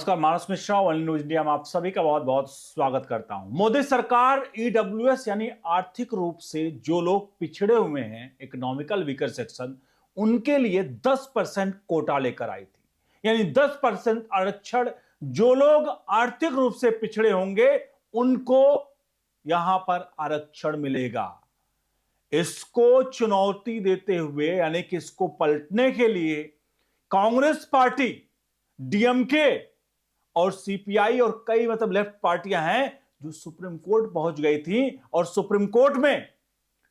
नमस्कार, मानस Mishra one news India में आप सभी का बहुत बहुत स्वागत करता हूं। मोदी सरकार ईडब्ल्यूएस यानी आर्थिक रूप से जो लोग पिछड़े हुए हैं, इकोनॉमिकल वीकर सेक्शन, उनके लिए 10% कोटा लेकर आई थी। यानी 10% आरक्षण जो लोग आर्थिक रूप से पिछड़े होंगे उनको यहां पर आरक्षण मिलेगा। इसको चुनौती देते हुए यानी कि इसको पलटने के लिए कांग्रेस पार्टी, डीएमके और सीपीआई और कई लेफ्ट पार्टियां हैं जो सुप्रीम कोर्ट पहुंच गई थी और सुप्रीम कोर्ट में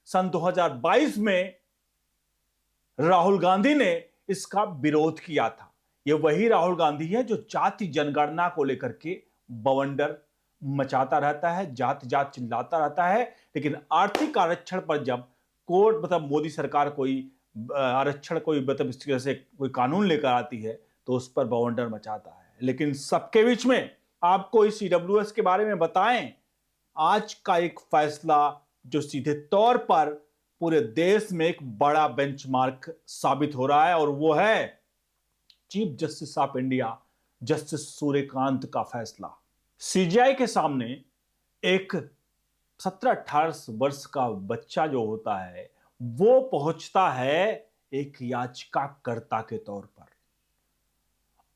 सन 2022 में राहुल गांधी ने इसका विरोध किया था। यह वही राहुल गांधी है जो जाति जनगणना को लेकर के बवंडर मचाता रहता है, जात जात चिल्लाता रहता है, लेकिन आर्थिक आरक्षण पर जब कोर्ट मोदी सरकार कोई आरक्षण कोई इस तरह से कोई कानून लेकर आती है तो उस पर बवंडर मचाता है। लेकिन सबके बीच में आपको इस ईडब्ल्यूएस के बारे में बताएं, आज का एक फैसला जो सीधे तौर पर पूरे देश में एक बड़ा बेंचमार्क साबित हो रहा है और वो है chief justice of India justice Suryakant का फैसला। सीजीआई के सामने एक 17-18 वर्ष का बच्चा जो होता है वो पहुंचता है एक याचिकाकर्ता के तौर पर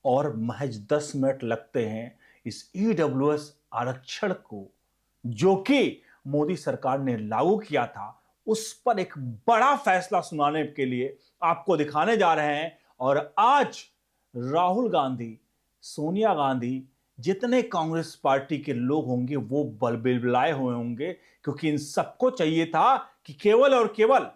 और महज 10 मिनट लगते हैं इस ईडब्ल्यूएस आरक्षण को जो कि मोदी सरकार ने लागू किया था उस पर एक बड़ा फैसला सुनाने के लिए आपको दिखाने जा रहे हैं। और आज राहुल गांधी, सोनिया गांधी, जितने कांग्रेस पार्टी के लोग होंगे वो बलबिलाए हुए होंगे, क्योंकि इन सबको चाहिए था कि केवल और केवल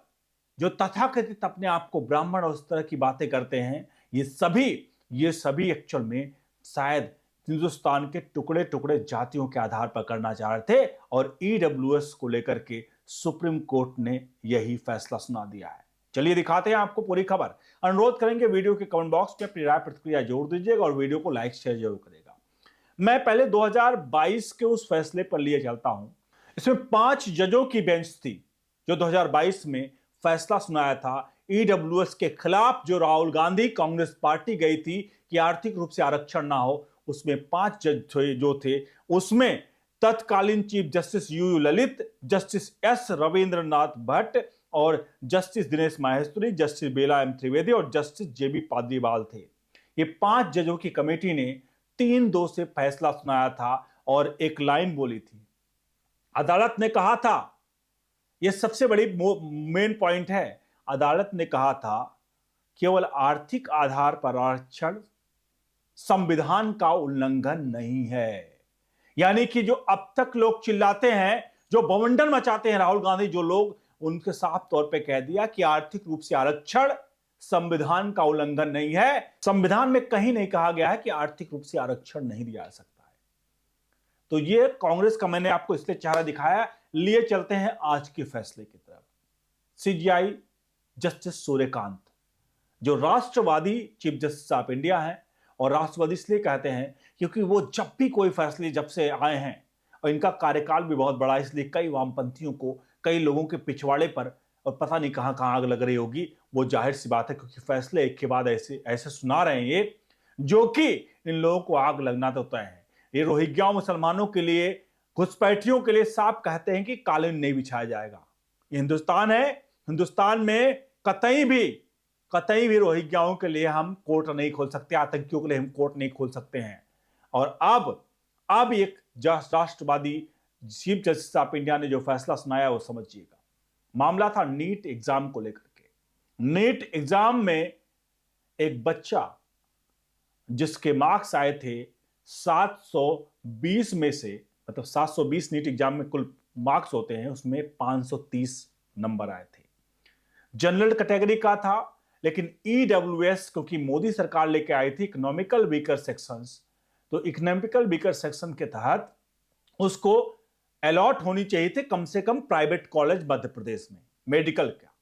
जो तथाकथित अपने आप को ब्राह्मण और उस तरह की बातें करते हैं ये सभी एक्चुअल में शायद हिंदुस्तान के टुकड़े टुकड़े जातियों के आधार पर करना चाह रहे थे और ईडब्ल्यूएस को लेकर के सुप्रीम कोर्ट ने यही फैसला सुना दिया है। चलिए दिखाते हैं आपको पूरी खबर। अनुरोध करेंगे वीडियो के कमेंट बॉक्स में अपनी राय प्रतिक्रिया जरूर दीजिएगा और वीडियो को लाइक शेयर जरूर करेगा। मैं पहले 2022 के उस फैसले पर लिए चलता हूं। इसमें 5 जजों की बेंच थी जो 2022 में फैसला सुनाया था ईडब्ल्यूएस के खिलाफ। जो राहुल गांधी कांग्रेस पार्टी गई थी कि आर्थिक रूप से आरक्षण ना हो, उसमें 5 जज जो थे उसमें तत्कालीन chief justice U Lalit, justice S Rabindranath Bhatt और जस्टिस दिनेश माहेश्वरी, जस्टिस बेला एम त्रिवेदी और जस्टिस जेबी पाद्रीवाल थे। ये 5 जजों की कमेटी ने 3-2 से फैसला सुनाया था और एक लाइन बोली थी। अदालत ने कहा था, यह सबसे बड़ी मेन पॉइंट है, अदालत ने कहा था केवल आर्थिक आधार पर आरक्षण संविधान का उल्लंघन नहीं है। यानी कि जो अब तक लोग चिल्लाते हैं, जो बवंडर मचाते हैं राहुल गांधी, जो लोग, उनके साफ तौर पे कह दिया कि आर्थिक रूप से आरक्षण संविधान का उल्लंघन नहीं है। संविधान में कहीं नहीं कहा गया है कि आर्थिक रूप से आरक्षण नहीं दिया जा सकता है। तो ये कांग्रेस का मैंने आपको इसलिए चेहरा दिखाया। लिए चलते हैं आज के फैसले की तरफ। सीजीआई जस्टिस सूर्यकांत जो राष्ट्रवादी चीफ जस्टिस ऑफ इंडिया हैं, और राष्ट्रवादी इसलिए कहते हैं क्योंकि वो जब भी कोई फैसले जब से आए हैं, और इनका कार्यकाल भी बहुत बड़ा है, इसलिए कई वामपंथियों को, कई लोगों के पिछवाड़े पर और पता नहीं कहां कहां आग लग रही होगी। वो जाहिर सी बात है क्योंकि फैसले एक के बाद ऐसे ऐसे सुना रहे हैं ये, जो कि इन लोगों को आग लगना तो तय है। ये रोहिंग्या मुसलमानों के लिए, घुसपैठियों के लिए साफ कहते हैं कि कालीन नहीं बिछाया जाएगा। ये हिंदुस्तान है, हिंदुस्तान में कतई भी रोहिंग्याओं के लिए हम कोर्ट नहीं खोल सकते, आतंकियों के लिए हम कोर्ट नहीं खोल सकते हैं। और अब एक राष्ट्रवादी चीफ जस्टिस ऑफ इंडिया ने जो फैसला सुनाया वो समझिएगा। मामला था नीट एग्जाम को लेकर के। नीट एग्जाम में एक बच्चा जिसके मार्क्स आए थे 720 में से, 720 नीट एग्जाम में कुल मार्क्स होते हैं, उसमें 530 नंबर आए थे। जनरल कैटेगरी का था, लेकिन ईडब्ल्यूएस क्योंकि मोदी सरकार लेके आई थी इकोनॉमिकल वीकर सेक्शंस, तो इकोनॉमिकल वीकर सेक्शन के तहत उसको अलॉट होनी चाहिए थे कम से कम प्राइवेट कॉलेज मध्य प्रदेश में मेडिकल का।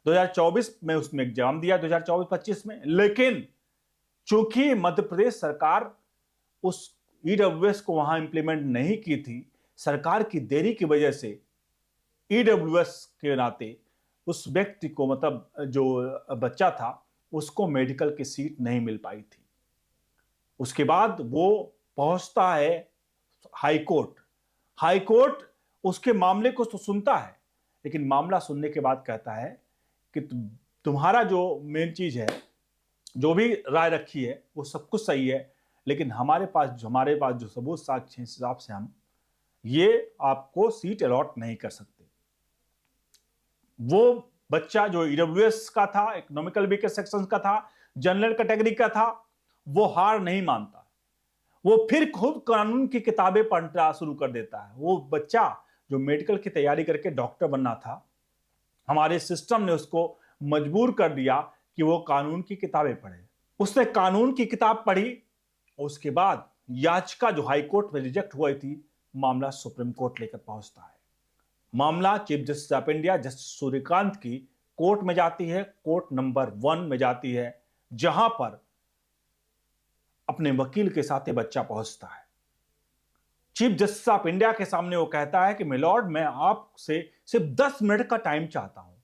2024 में उसमें एग्जाम दिया, 2024-25 में, लेकिन चूंकि मध्य प्रदेश सरकार उस ईडब्ल्यूएस को वहां इंप्लीमेंट नहीं की थी, सरकार की देरी की वजह से ईडब्ल्यूएस के नाते उस व्यक्ति को, जो बच्चा था, उसको मेडिकल की सीट नहीं मिल पाई थी। उसके बाद वो पहुंचता है हाई कोर्ट। हाई कोर्ट उसके मामले को तो सुनता है, लेकिन मामला सुनने के बाद कहता है कि तुम्हारा जो मेन चीज है, जो भी राय रखी है वो सब कुछ सही है, लेकिन हमारे पास जो सबूत साक्ष्य हैं, इस हिसाब से हम ये आपको सीट अलॉट नहीं कर सकते। वो बच्चा जो ईडब्ल्यूएस का था, इकोनॉमिकल वीकर सेक्शन का था, जनरल कैटेगरी का था, वो हार नहीं मानता। वो फिर खुद कानून की किताबें पढ़ना शुरू कर देता है। वो बच्चा जो मेडिकल की तैयारी करके डॉक्टर बनना था, हमारे सिस्टम ने उसको मजबूर कर दिया कि वो कानून की किताबें पढ़े। उसने कानून की किताब पढ़ी, उसके बाद याचिका जो हाई कोर्ट में रिजेक्ट हुई थी, मामला सुप्रीम कोर्ट लेकर पहुंचता है। मामला chief justice of India justice Suryakant की कोर्ट में जाती है, कोर्ट नंबर 1 में जाती है, जहां पर अपने वकील के साथ ये बच्चा पहुंचता है। चीफ जस्टिस ऑफ इंडिया के सामने वो कहता है कि मिलॉर्ड, मैं आपसे सिर्फ 10 मिनट का टाइम चाहता हूं,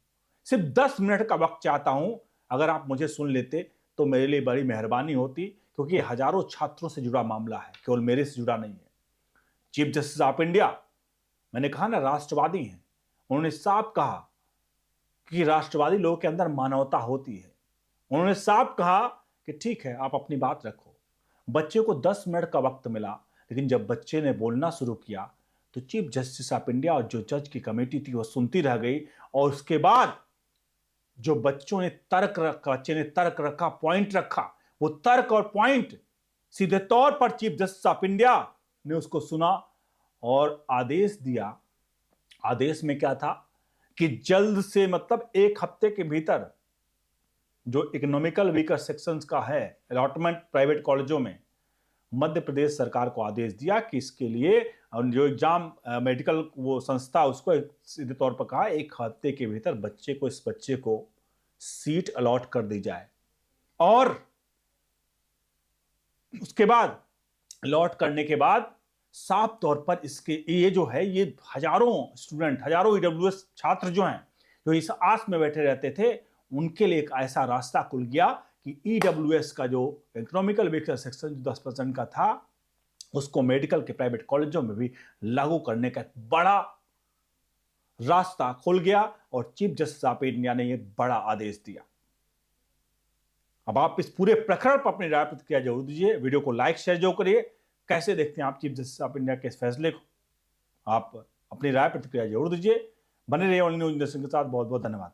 सिर्फ 10 मिनट का वक्त चाहता हूं। अगर आप मुझे सुन लेते तो मेरे लिए बड़ी मेहरबानी होती, क्योंकि हजारों छात्रों से जुड़ा मामला है, केवल मेरे से जुड़ा नहीं है। चीफ जस्टिस ऑफ इंडिया, मैंने कहा ना, राष्ट्रवादी हैं। उन्होंने साफ कहा कि राष्ट्रवादी लोगों के अंदर मानवता होती है। उन्होंने साफ कहा कि ठीक है, आप अपनी बात रखो। बच्चे को 10 मिनट का वक्त मिला, लेकिन जब बच्चे ने बोलना शुरू किया तो चीफ जस्टिस ऑफ इंडिया और जो जज की कमेटी थी वो सुनती रह गई। और उसके बाद जो बच्चे ने तर्क रखा, पॉइंट रखा, वो तर्क और पॉइंट सीधे तौर पर चीफ जस्टिस ऑफ इंडिया ने उसको सुना और आदेश दिया। आदेश में क्या था कि जल्द से, मतलब 1 हफ्ते के भीतर, जो इकोनॉमिकल वीकर सेक्शंस का है अलॉटमेंट प्राइवेट कॉलेजों में, मध्य प्रदेश सरकार को आदेश दिया कि इसके लिए जो एग्जाम मेडिकल वो संस्था, उसको सीधे तौर पर कहा 1 हफ्ते के भीतर इस बच्चे को सीट अलॉट कर दी जाए। और उसके बाद अलॉट करने के बाद साफ तौर पर इसके ये जो है, ये हजारों स्टूडेंट, हजारों ईडब्ल्यूएस छात्र जो हैं, जो इस आस में बैठे रहते थे, उनके लिए एक ऐसा रास्ता खुल गया कि ईडब्ल्यूएस का जो इकोनॉमिकल वीकर सेक्शन जो 10% का था, उसको मेडिकल के प्राइवेट कॉलेजों में भी लागू करने का एक बड़ा रास्ता खुल गया और चीफ जस्टिस ऑफ इंडिया ने यह बड़ा आदेश दिया। अब आप इस पूरे प्रकरण पर अपनी राय प्रतिक्रिया जरूर दीजिए। वीडियो को लाइक शेयर जरूर करिए। कैसे देखते हैं आप चीफ जस्टिस ऑफ इंडिया के इस फैसले को? आप अपनी राय प्रतिक्रिया जरूर दीजिए। बने रहिए ऑनलाइन न्यूज़ नेशन के साथ। बहुत बहुत धन्यवाद।